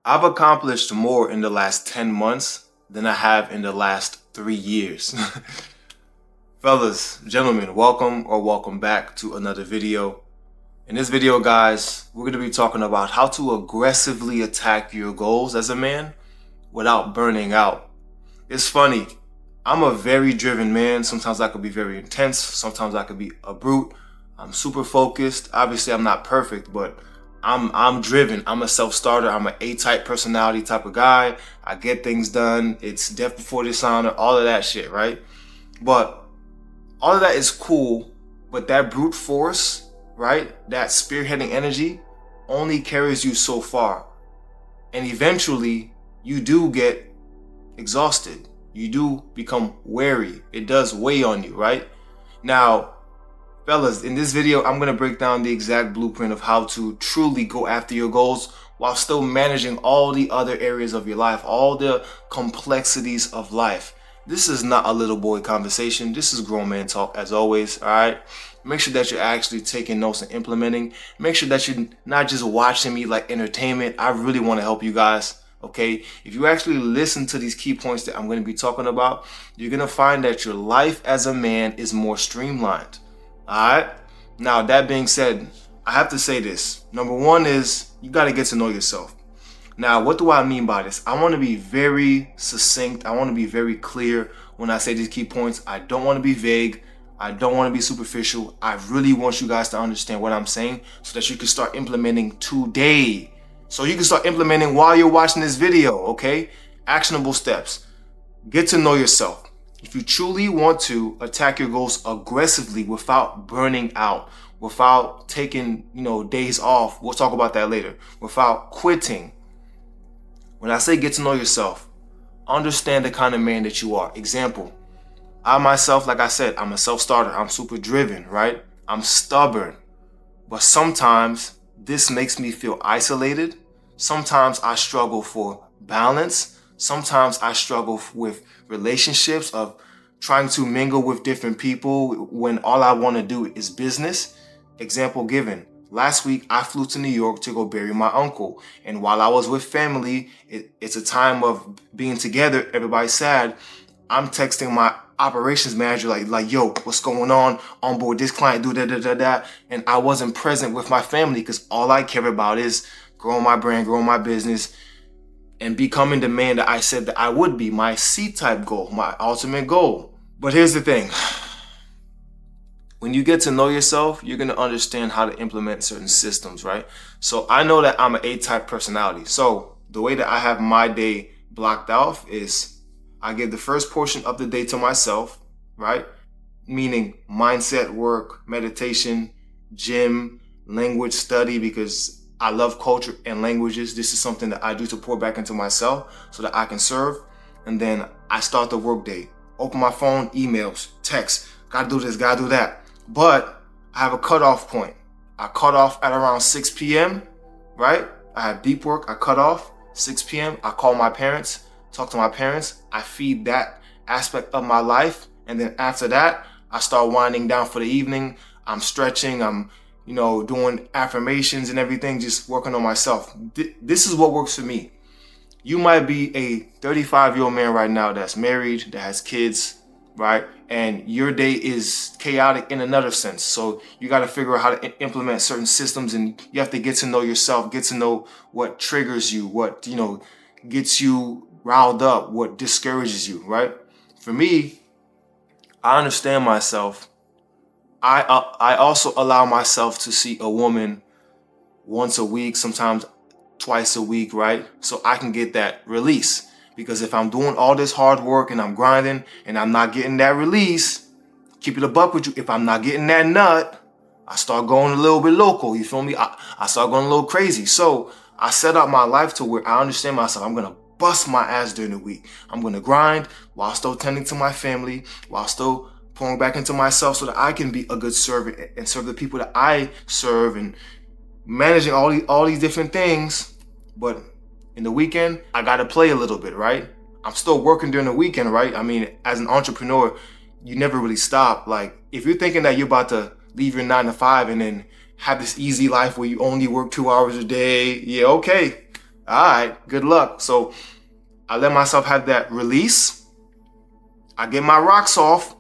I've accomplished more in the last 10 months than I have in the last 3 years. Fellas, gentlemen, welcome back to another video. In this video, guys, we're going to be talking about how to aggressively attack your goals as a man without burning out. It's funny. I'm a very driven man. Sometimes I could be very intense. Sometimes I could be a brute. I'm super focused. Obviously, I'm not perfect, but I'm driven. I'm a self-starter. I'm an A-type personality type of guy. I get things done. It's death before dishonor, all of that shit, right? But all of that is cool, but that brute force, right? That spearheading energy only carries you so far. And eventually, you do get exhausted. You do become wary. It does weigh on you, right? Now, fellas, in this video, I'm going to break down the exact blueprint of how to truly go after your goals while still managing all the other areas of your life, all the complexities of life. This is not a little boy conversation. This is grown man talk, as always, all right? Make sure that you're actually taking notes and implementing. Make sure that you're not just watching me like entertainment. I really want to help you guys. Okay, if you actually listen to these key points that I'm going to be talking about, you're going to find that your life as a man is more streamlined. All right. Now, that being said, I have to say this. Number one is you got to get to know yourself. Now, what do I mean by this? I want to be very succinct. I want to be very clear when I say these key points. I don't want to be vague. I don't want to be superficial. I really want you guys to understand what I'm saying so that you can start implementing today. So you can start implementing while you're watching this video, okay? Actionable steps. Get to know yourself. If you truly want to attack your goals aggressively without burning out, without taking, days off, we'll talk about that later, without quitting. When I say get to know yourself, understand the kind of man that you are. Example, I myself, like I said, I'm a self-starter. I'm super driven, right? I'm stubborn. But sometimes this makes me feel isolated. Sometimes I struggle for balance. Sometimes I struggle with relationships of trying to mingle with different people when all I want to do is business. Example given. Last week, I flew to New York to go bury my uncle. And while I was with family, it's a time of being together. Everybody's sad. I'm texting my operations manager like, yo, what's going on board this client, do da. And I wasn't present with my family because all I care about is growing my brand, growing my business, and becoming the man that I said that I would be, my C-type goal, my ultimate goal. But here's the thing. When you get to know yourself, you're going to understand how to implement certain systems, right? So I know that I'm an A-type personality. So the way that I have my day blocked off is I give the first portion of the day to myself, right? Meaning mindset work, meditation, gym, language study, because I love culture and languages. This is something that I do to pour back into myself so that I can serve. And then I start the work day. Open my phone, emails, texts, gotta do this, gotta do that. But I have a cutoff point. I cut off at around 6 p.m., right? I have deep work, I cut off, 6 p.m., I call my parents, talk to my parents, I feed that aspect of my life. And then after that, I start winding down for the evening. I'm stretching, I'm doing affirmations and everything, just working on myself. This is what works for me. You might be a 35-year-old man right now that's married, that has kids, right? And your day is chaotic in another sense. So you got to figure out how to implement certain systems, and you have to get to know yourself, get to know what triggers you, what, gets you riled up, what discourages you, right? For me, I understand myself. I also allow myself to see a woman once a week, sometimes twice a week, right? So I can get that release. Because if I'm doing all this hard work and I'm grinding and I'm not getting that release, keep it a buck with you. If I'm not getting that nut, I start going a little bit local. You feel me? I start going a little crazy. So I set up my life to where I understand myself. I'm going to bust my ass during the week. I'm going to grind while still tending to my family, while still pouring back into myself so that I can be a good servant and serve the people that I serve, and managing all these different things. But in the weekend, I got to play a little bit, right? I'm still working during the weekend, right? I mean, as an entrepreneur, you never really stop. Like, if you're thinking that you're about to leave your 9 to 5 and then have this easy life where you only work 2 hours a day, yeah, okay. All right, good luck. So I let myself have that release. I get my rocks off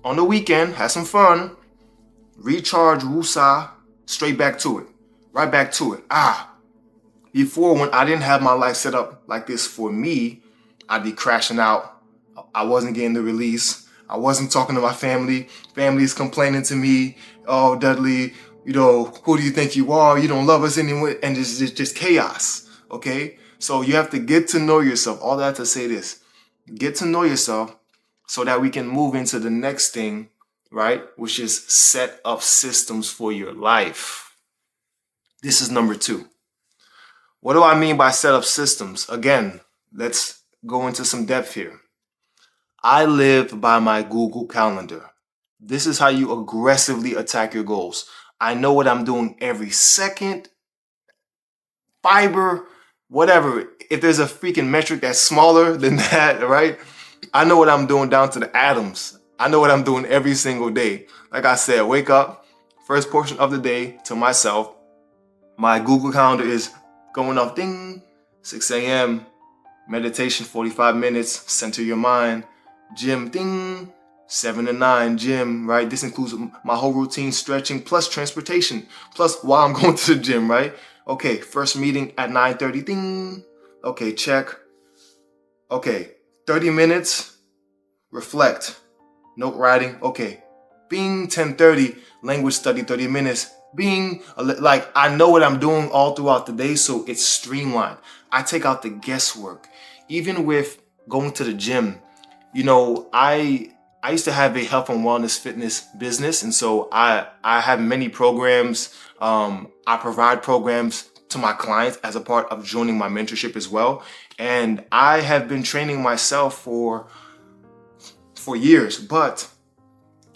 on the weekend, have some fun, recharge, woosah, straight back to it. Right back to it. Before, when I didn't have my life set up like this for me, I'd be crashing out. I wasn't getting the release. I wasn't talking to my family. Family's complaining to me. Oh, Dudley, who do you think you are? You don't love us anymore. And just chaos. Okay? So you have to get to know yourself. All that to say this. Get to know yourself so that we can move into the next thing, right? Which is set up systems for your life. This is number 2. What do I mean by set up systems? Again, let's go into some depth here. I live by my Google Calendar. This is how you aggressively attack your goals. I know what I'm doing every second, fiber, whatever. If there's a freaking metric that's smaller than that, right? I know what I'm doing down to the atoms. I know what I'm doing every single day. Like I said, wake up, first portion of the day to myself. My Google Calendar is going off, ding, 6 a.m., meditation, 45 minutes, center your mind, gym, ding, 7 to 9, gym, right? This includes my whole routine, stretching, plus transportation, plus while I'm going to the gym, right? Okay, first meeting at 9:30, ding. Okay, check. Okay, 30 minutes, reflect, note writing, okay. Bing, 10:30, language study, 30 minutes. Being like, I know what I'm doing all throughout the day, so it's streamlined. I take out the guesswork. Even with going to the gym, I used to have a health and wellness fitness business, and so I have many programs. I provide programs to my clients as a part of joining my mentorship as well. And I have been training myself for years, but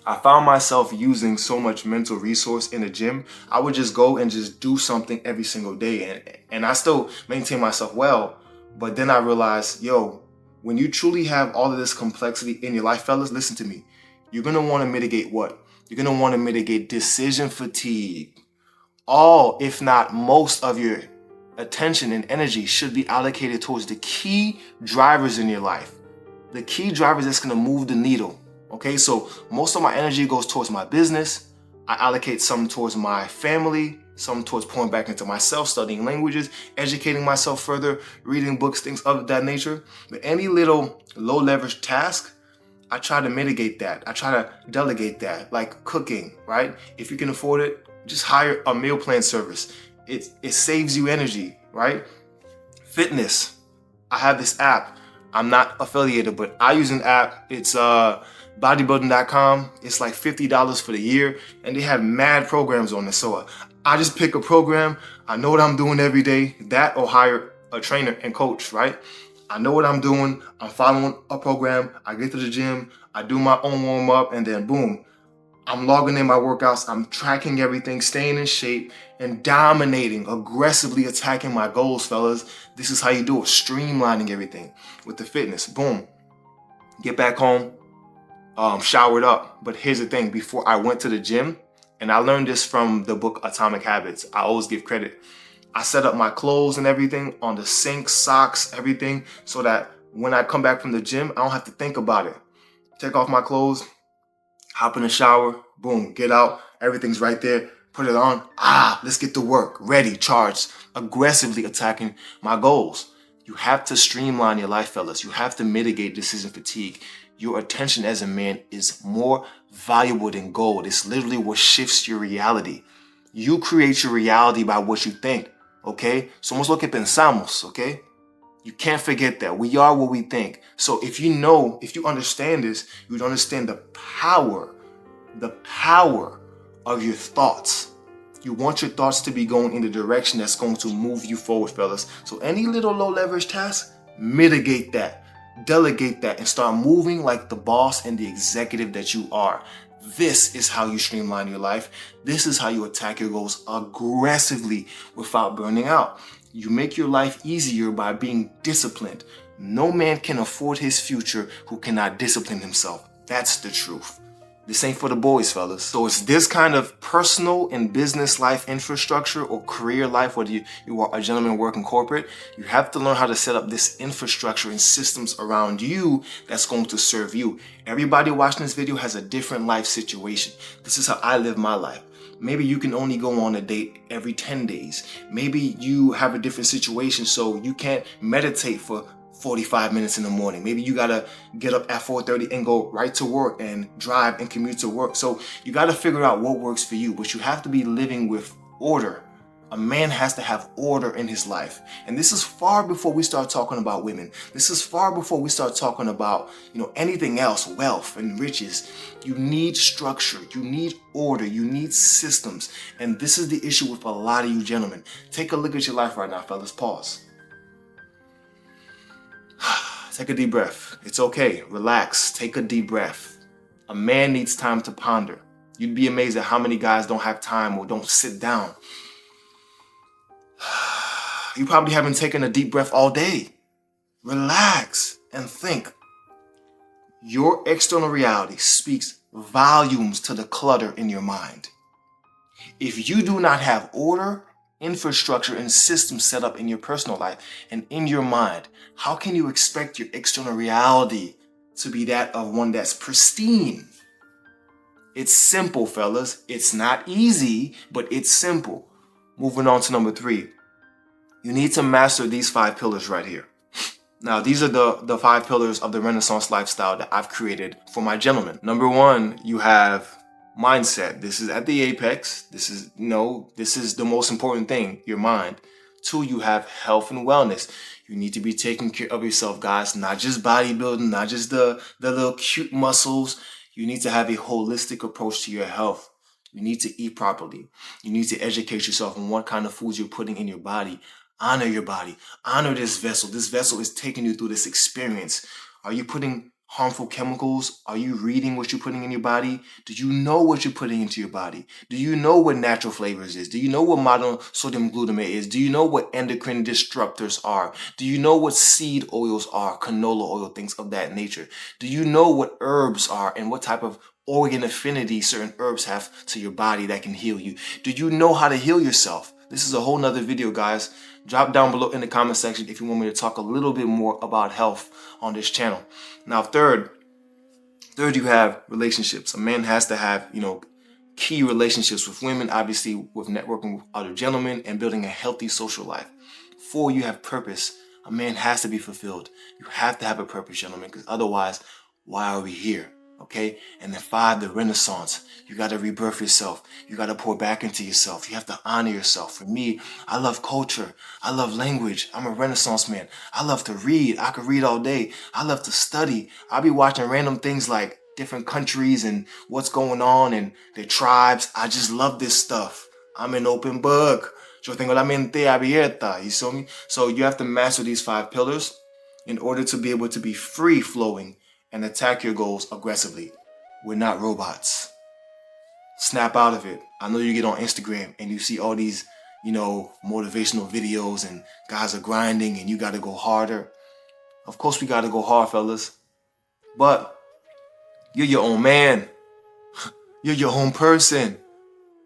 I found myself using so much mental resource in the gym. I would just go and just do something every single day. And I still maintain myself well. But then I realized, when you truly have all of this complexity in your life, fellas, listen to me. You're going to want to mitigate what? You're going to want to mitigate decision fatigue. All, if not most of your attention and energy should be allocated towards the key drivers in your life. The key drivers that's going to move the needle. Okay, so most of my energy goes towards my business. I allocate some towards my family, some towards pouring back into myself, studying languages, educating myself further, reading books, things of that nature. But any little low leverage task, I try to mitigate that. I try to delegate that, like cooking, right? If you can afford it, just hire a meal plan service. It saves you energy, right? Fitness. I have this app. I'm not affiliated, but I use an app. It's bodybuilding.com. It's like $50 for the year, and they have mad programs on it. So I just pick a program. I know what I'm doing every day. That or hire a trainer and coach, right? I know what I'm doing. I'm following a program. I get to the gym. I do my own warm up, and then boom, I'm logging in my workouts. I'm tracking everything, staying in shape, and dominating, aggressively attacking my goals, fellas. This is how you do it, streamlining everything with the fitness. Boom. Get back home, showered up. But here's the thing, before I went to the gym, and I learned this from the book Atomic Habits, I always give credit. I set up my clothes and everything on the sink, socks, everything, so that when I come back from the gym, I don't have to think about it. Take off my clothes, hop in the shower, boom, get out, everything's right there, put it on, let's get to work, ready, charged, aggressively attacking my goals. You have to streamline your life, fellas. You have to mitigate decision fatigue. Your attention as a man is more valuable than gold. It's literally what shifts your reality. You create your reality by what you think, okay? Somos lo que pensamos, okay? You can't forget that. We are what we think. So if you understand this, you would understand the power of your thoughts. You want your thoughts to be going in the direction that's going to move you forward, fellas. So any little low leverage task, mitigate that, delegate that, and start moving like the boss and the executive that you are. This is how you streamline your life. This is how you attack your goals aggressively without burning out. You make your life easier by being disciplined. No man can afford his future who cannot discipline himself. That's the truth. This ain't for the boys, fellas. So it's this kind of personal and business life infrastructure or career life, whether you are a gentleman working corporate, you have to learn how to set up this infrastructure and systems around you that's going to serve you. Everybody watching this video has a different life situation. This is how I live my life. Maybe you can only go on a date every 10 days. Maybe you have a different situation, so you can't meditate for 45 minutes in the morning. Maybe you gotta get up at 4:30 and go right to work and drive and commute to work. So you gotta figure out what works for you, but you have to be living with order. A man has to have order in his life. And this is far before we start talking about women. This is far before we start talking about, anything else, wealth and riches. You need structure, you need order, you need systems. And this is the issue with a lot of you gentlemen. Take a look at your life right now, fellas. Pause. Take a deep breath. It's okay. Relax. Take a deep breath. A man needs time to ponder. You'd be amazed at how many guys don't have time or don't sit down. You probably haven't taken a deep breath all day. Relax and think. Your external reality speaks volumes to the clutter in your mind. If you do not have order, infrastructure, and systems set up in your personal life and in your mind, how can you expect your external reality to be that of one that's pristine? It's simple, fellas. It's not easy, but it's simple. Moving on to number 3. You need to master these 5 pillars right here. Now, these are the 5 pillars of the Renaissance lifestyle that I've created for my gentlemen. Number 1, you have mindset. This is at the apex. This is the most important thing, your mind. 2, you have health and wellness. You need to be taking care of yourself, guys. Not just bodybuilding, not just the little cute muscles. You need to have a holistic approach to your health. You need to eat properly. You need to educate yourself on what kind of foods you're putting in your body. Honor your body. Honor this vessel. This vessel is taking you through this experience. Are you putting harmful chemicals? Are you reading what you're putting in your body? Do you know what you're putting into your body? Do you know what natural flavors is? Do you know what monosodium glutamate is? Do you know what endocrine disruptors are? Do you know what seed oils are? Canola oil, things of that nature. Do you know what herbs are and what type of organ affinity certain herbs have to your body that can heal you? Do you know how to heal yourself? This is a whole nother video, guys. Drop down below in the comment section if you want me to talk a little bit more about health on this channel. Now, third, you have relationships. A man has to have, key relationships with women, obviously with networking with other gentlemen and building a healthy social life. 4, you have purpose. A man has to be fulfilled. You have to have a purpose, gentlemen, because otherwise, why are we here? Okay? And then 5, the Renaissance. You got to rebirth yourself. You got to pour back into yourself. You have to honor yourself. For me, I love culture. I love language. I'm a Renaissance man. I love to read. I could read all day. I love to study. I'll be watching random things like different countries and what's going on and their tribes. I just love this stuff. I'm an open book. Yo tengo la mente abierta. You see me? So you have to master these 5 pillars in order to be able to be free flowing and attack your goals aggressively. We're not robots. Snap out of it. I know you get on Instagram and you see all these, motivational videos and guys are grinding and you got to go harder. Of course we got to go hard, fellas. But you're your own man. You're your own person.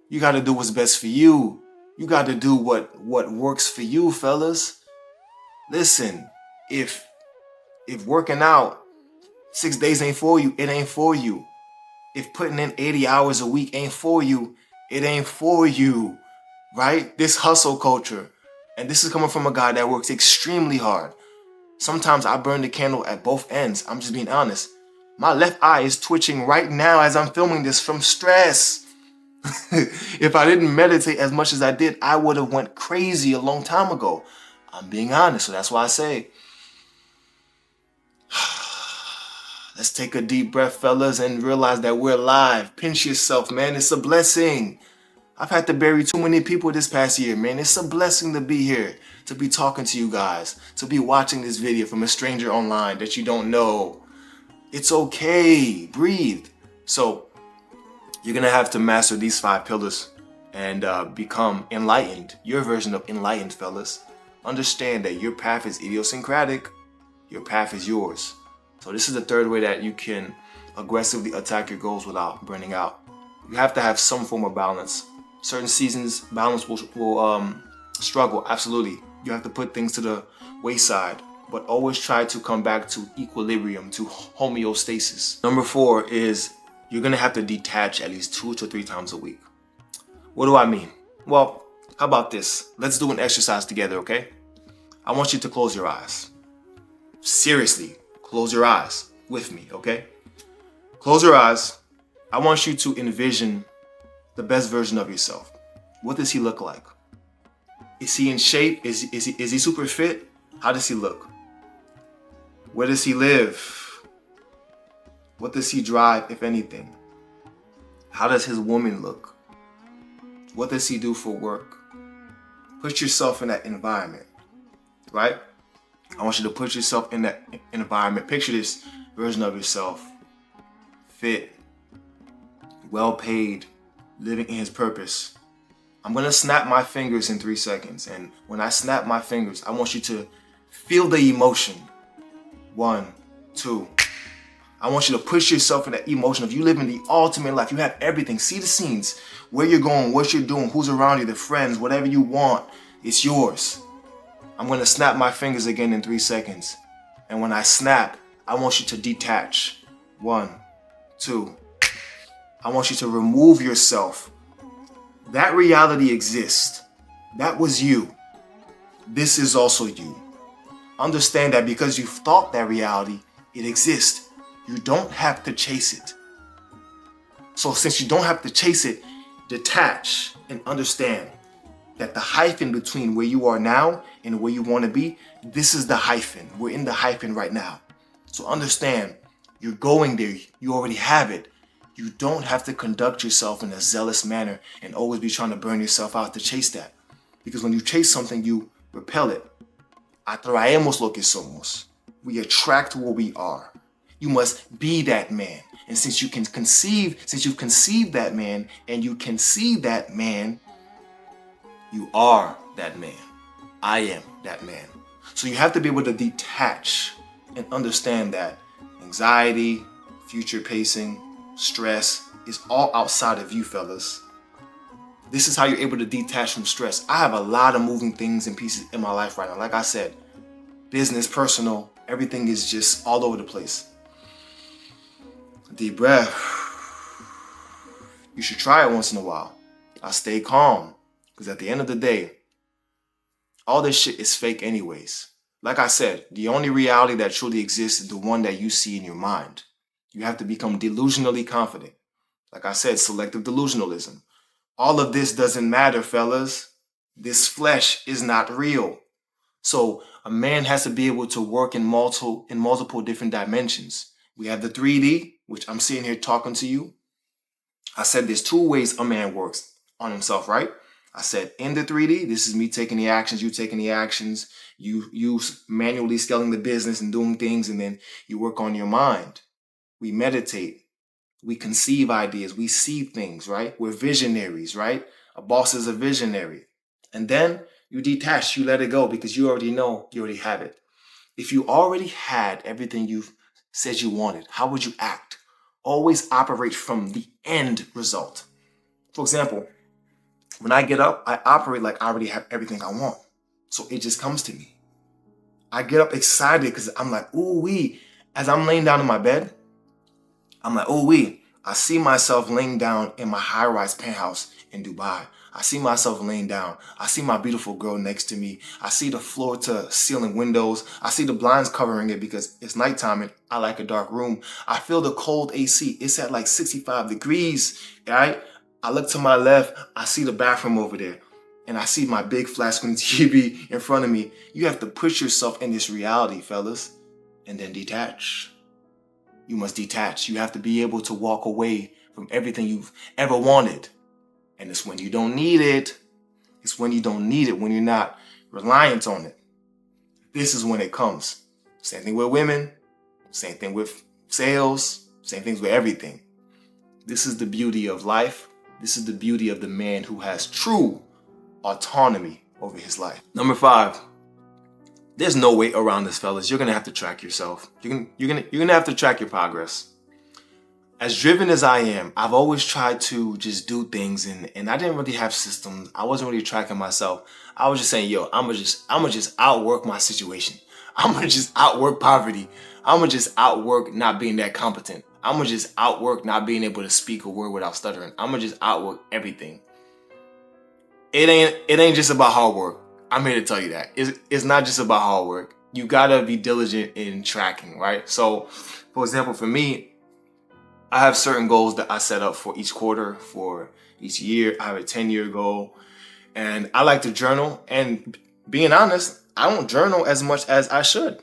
You got to do what's best for you. You got to do what works for you, fellas. Listen, if working out 6 days ain't for you, it ain't for you. If putting in 80 hours a week ain't for you, it ain't for you, right? This hustle culture, and this is coming from a guy that works extremely hard. Sometimes I burn the candle at both ends. I'm just being honest. My left eye is twitching right now as I'm filming this from stress. If I didn't meditate as much as I did, I would have went crazy a long time ago. I'm being honest, so that's why I say, let's take a deep breath, fellas, and realize that we're alive. Pinch yourself, man. It's a blessing. I've had to bury too many people this past year, man. It's a blessing to be here, to be talking to you guys, to be watching this video from a stranger online that you don't know. It's okay. Breathe. So you're going to have to master these 5 pillars and become enlightened. Your version of enlightened, fellas. Understand that your path is idiosyncratic. Your path is yours. So this is the third way that you can aggressively attack your goals without burning out. You have to have some form of balance. Certain seasons, balance will struggle, absolutely. You have to put things to the wayside, but always try to come back to equilibrium, to homeostasis. Number 4 is you're gonna have to detach at least 2 to 3 times a week. What do I mean? Well, how about this? Let's do an exercise together, okay? I want you to close your eyes. Seriously, close your eyes with me, okay? Close your eyes. I want you to envision the best version of yourself. What does he look like? Is he in shape? Is he super fit? How does he look? Where does he live? What does he drive, if anything? How does his woman look? What does he do for work? Put yourself in that environment, right? I want you to put yourself in that environment. Picture this version of yourself. Fit, well paid, living in his purpose. I'm gonna snap my fingers in 3 seconds. And when I snap my fingers, I want you to feel the emotion. 1, 2. I want you to push yourself in that emotion of you living the ultimate life. You have everything. See the scenes, where you're going, what you're doing, who's around you, the friends, whatever you want, it's yours. I'm gonna snap my fingers again in 3 seconds. And when I snap, I want you to detach. 1, 2. I want you to remove yourself. That reality exists. That was you. This is also you. Understand that because you've thought that reality, it exists. You don't have to chase it. So since you don't have to chase it, detach and understand that the hyphen between where you are now and where you want to be, this is the hyphen. We're in the hyphen right now. So understand, you're going there. You already have it. You don't have to conduct yourself in a zealous manner and always be trying to burn yourself out to chase that. Because when you chase something, you repel it. Atraemos lo que somos. We attract what we are. You must be that man. And since you've conceived that man and you can see that man, you are that man. I am that man. So you have to be able to detach and understand that anxiety, future pacing, stress is all outside of you, fellas. This is how you're able to detach from stress. I have a lot of moving things and pieces in my life right now. Like I said, business, personal, everything is just all over the place. Deep breath. You should try it once in a while. I stay calm because at the end of the day, all this shit is fake anyways. Like I said, the only reality that truly exists is the one that you see in your mind. You have to become delusionally confident. Like I said, selective delusionalism. All of this doesn't matter, fellas. This flesh is not real. So a man has to be able to work in multiple different dimensions. We have the 3D, which I'm sitting here talking to you. I said there's 2 ways a man works on himself, right? I said in the 3D, this is me taking the actions, you taking the actions, you manually scaling the business and doing things, and then you work on your mind. We meditate. We conceive ideas. We see things, right? We're visionaries, right? A boss is a visionary. And then you detach, you let it go because you already know, you already have it. If you already had everything you said you wanted, how would you act? Always operate from the end result. For example, when I get up, I operate like I already have everything I want. So it just comes to me. I get up excited because I'm like, ooh wee. As I'm laying down in my bed, I'm like, oh wait, I see myself laying down in my high-rise penthouse in Dubai. I see myself laying down. I see my beautiful girl next to me. I see the floor-to-ceiling windows. I see the blinds covering it because it's nighttime and I like a dark room. I feel the cold AC. It's at like 65 degrees, right? I look to my left. I see the bathroom over there. And I see my big flat screen TV in front of me. You have to put yourself in this reality, fellas, and then detach. You must detach. You have to be able to walk away from everything you've ever wanted. And it's when you don't need it. It's when you don't need it, when you're not reliant on it. This is when it comes. Same thing with women. Same thing with sales. Same things with everything. This is the beauty of life. This is the beauty of the man who has true autonomy over his life. Number 5. There's no way around this, fellas. You're gonna have to track yourself. You're gonna have to track your progress. As driven as I am, I've always tried to just do things, and I didn't really have systems. I wasn't really tracking myself. I was just saying, yo, I'm gonna just outwork my situation. I'm gonna just outwork poverty. I'm gonna just outwork not being that competent. I'm gonna just outwork not being able to speak a word without stuttering. I'm gonna just outwork everything. It ain't just about hard work. I'm here to tell you that. It's not just about hard work. You gotta be diligent in tracking, right? So, for example, for me, I have certain goals that I set up for each quarter, for each year. I have a 10-year goal, and I like to journal. And being honest, I don't journal as much as I should.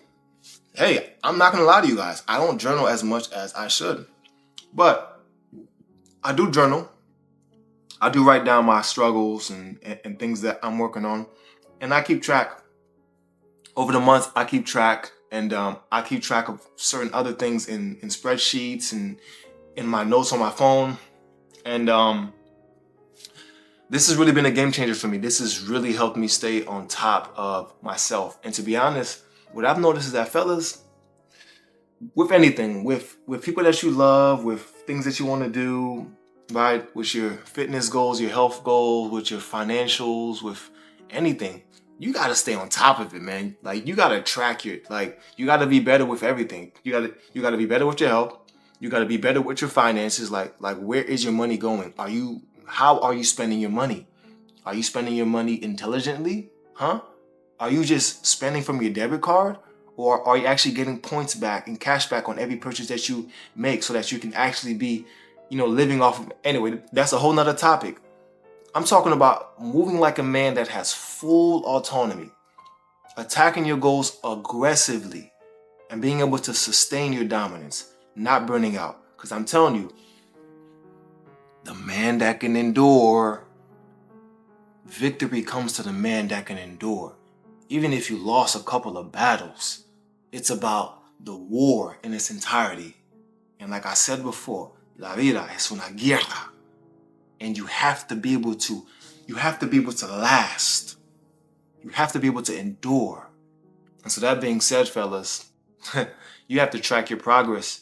Hey, I'm not gonna lie to you guys. I don't journal as much as I should, but I do journal. I do write down my struggles and things that I'm working on, and I keep track. Over the month, I keep track, and I keep track of certain other things in spreadsheets and in my notes on my phone. And this has really been a game changer for me. This has really helped me stay on top of myself. And to be honest, what I've noticed is that, fellas, with anything, with people that you love, with things that you want to do, right, with your fitness goals, your health goals, with your financials, with anything, you gotta stay on top of it, man. Like, you gotta track your, like, you gotta be better with everything. You gotta be better with your health. You gotta be better with your finances. Like where is your money going? How are you spending your money? Are you spending your money intelligently? Huh? Are you just spending from your debit card? Or are you actually getting points back and cash back on every purchase that you make so that you can actually be, living off of? Anyway, that's a whole nother topic. I'm talking about moving like a man that has full autonomy, attacking your goals aggressively, and being able to sustain your dominance, not burning out. Because I'm telling you, the man that can endure, victory comes to the man that can endure. Even if you lost a couple of battles, it's about the war in its entirety. And like I said before, la vida es una guerra. And you have to be able to last. You have to be able to endure. And so that being said, fellas, you have to track your progress.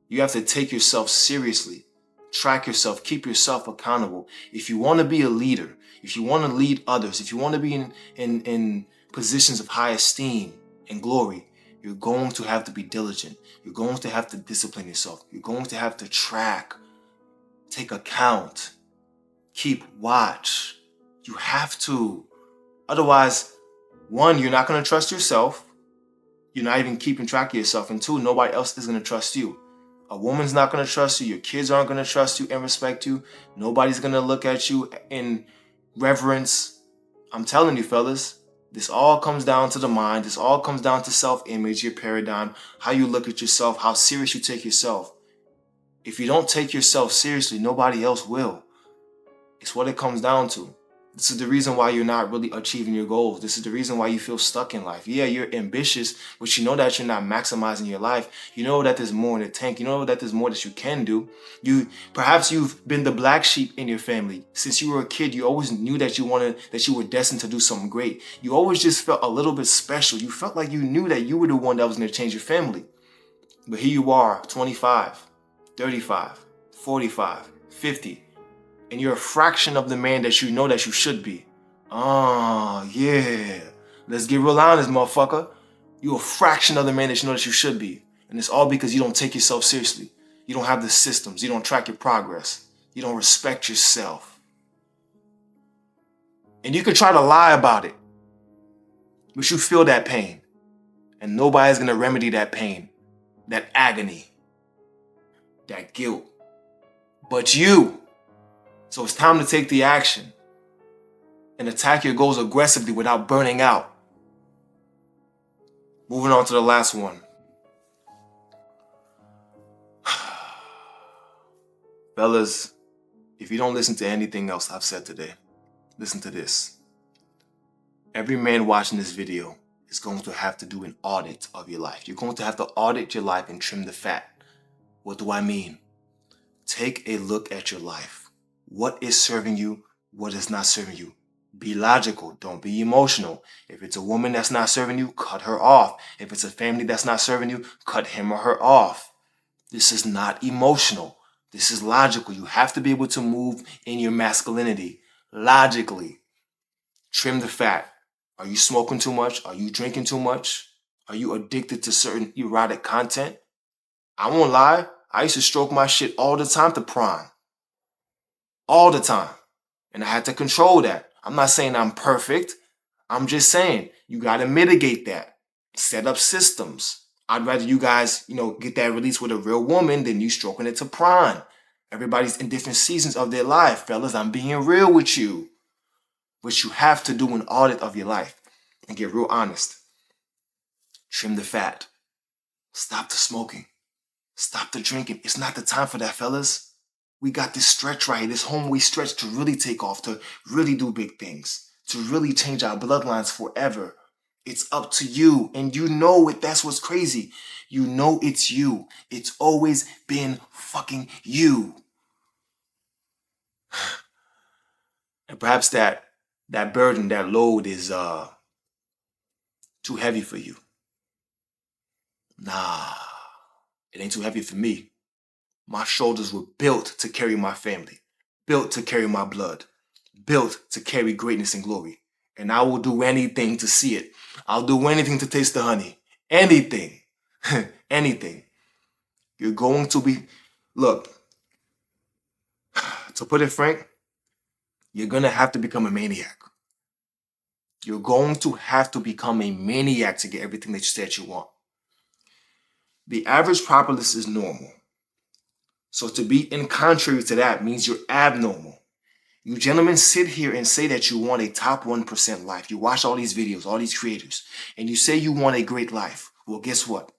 You have to take yourself seriously. Track yourself, keep yourself accountable. If you want to be a leader, if you want to lead others, if you want to be in positions of high esteem and glory, you're going to have to be diligent. You're going to have to discipline yourself. You're going to have to track, take account, keep watch. You have to. Otherwise, one, you're not going to trust yourself. You're not even keeping track of yourself. And two, nobody else is going to trust you. A woman's not going to trust you. Your kids aren't going to trust you and respect you. Nobody's going to look at you in reverence. I'm telling you, fellas, this all comes down to the mind. This all comes down to self-image, your paradigm, how you look at yourself, how serious you take yourself. If you don't take yourself seriously, nobody else will. It's what it comes down to. This is the reason why you're not really achieving your goals. This is the reason why you feel stuck in life. Yeah, you're ambitious, but you know that you're not maximizing your life. You know that there's more in the tank. You know that there's more that you can do. Perhaps you've been the black sheep in your family. Since you were a kid, you always knew that you were destined to do something great. You always just felt a little bit special. You felt like you knew that you were the one that was going to change your family. But here you are, 25, 35, 45, 50. And you're a fraction of the man that you know that you should be. Oh, yeah. Let's get real honest, motherfucker. You're a fraction of the man that you know that you should be. And it's all because you don't take yourself seriously. You don't have the systems. You don't track your progress. You don't respect yourself. And you can try to lie about it, but you feel that pain. And nobody's going to remedy that pain, that agony, that guilt. But you. So it's time to take the action and attack your goals aggressively without burning out. Moving on to the last one. Fellas, if you don't listen to anything else I've said today, listen to this. Every man watching this video is going to have to do an audit of your life. You're going to have to audit your life and trim the fat. What do I mean? Take a look at your life. What is serving you? What is not serving you? Be logical. Don't be emotional. If it's a woman that's not serving you, cut her off. If it's a family that's not serving you, cut him or her off. This is not emotional. This is logical. You have to be able to move in your masculinity logically. Trim the fat. Are you smoking too much? Are you drinking too much? Are you addicted to certain erotic content? I won't lie. I used to stroke my shit all the time to prawn. All the time. And I had to control that. I'm not saying I'm perfect. I'm just saying you got to mitigate that. Set up systems. I'd rather you guys, get that release with a real woman than you stroking it to prawn. Everybody's in different seasons of their life, fellas. I'm being real with you. But you have to do an audit of your life and get real honest. Trim the fat. Stop the smoking. Stop the drinking. It's not the time for that, fellas. We got this stretch right here, this homeway stretch to really take off, to really do big things, to really change our bloodlines forever. It's up to you. And you know it. That's what's crazy. You know it's you. It's always been fucking you. And perhaps that burden, that load is too heavy for you. Nah, it ain't too heavy for me. My shoulders were built to carry my family, built to carry my blood, built to carry greatness and glory. And I will do anything to see it. I'll do anything to taste the honey. Anything. Anything. You're going to be... Look, to put it frank, you're going to have to become a maniac. You're going to have to become a maniac to get everything that you said you want. The average populace is normal. So to be in contrary to that means you're abnormal. You gentlemen sit here and say that you want a top 1% life. You watch all these videos, all these creators, and you say you want a great life. Well, guess what?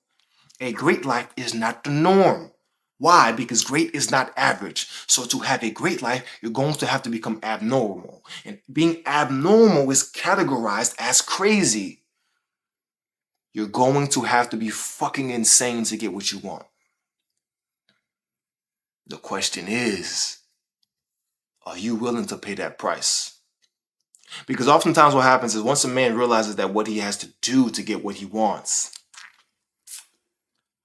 A great life is not the norm. Why? Because great is not average. So to have a great life, you're going to have to become abnormal. And being abnormal is categorized as crazy. You're going to have to be fucking insane to get what you want. The question is, are you willing to pay that price? Because oftentimes what happens is once a man realizes that what he has to do to get what he wants,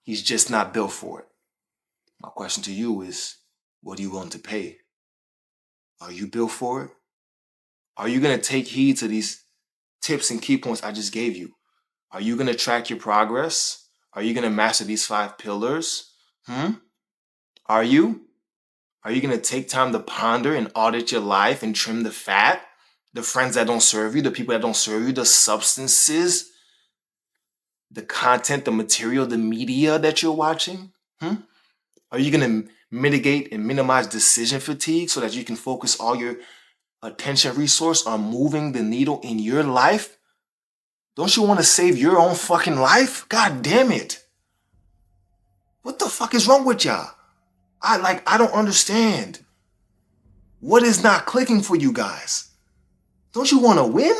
he's just not built for it. My question to you is, what are you willing to pay? Are you built for it? Are you going to take heed to these tips and key points I just gave you? Are you going to track your progress? Are you going to master these 5 pillars? Are you? Are you going to take time to ponder and audit your life and trim the fat? The friends that don't serve you, the people that don't serve you, the substances, the content, the material, the media that you're watching? Are you going to mitigate and minimize decision fatigue so that you can focus all your attention resource on moving the needle in your life? Don't you want to save your own fucking life? God damn it. What the fuck is wrong with y'all? I don't understand. What is not clicking for you guys? Don't you want to win?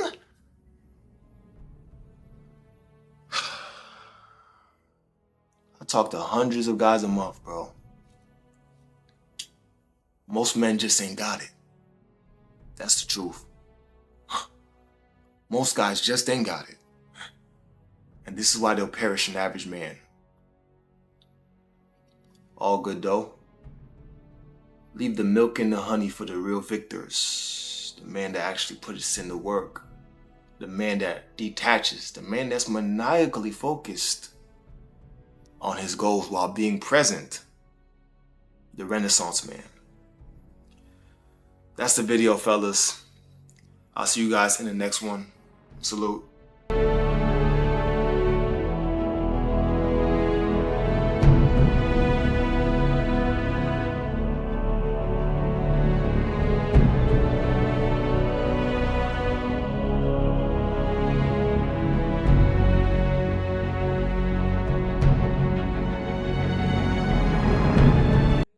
I talk to hundreds of guys a month, bro. Most men just ain't got it. That's the truth. Most guys just ain't got it. And this is why they'll perish an average man. All good though. Leave the milk and the honey for the real victors. The man that actually puts in the work. The man that detaches. The man that's maniacally focused on his goals while being present. The Renaissance man. That's the video, fellas. I'll see you guys in the next one. Salute.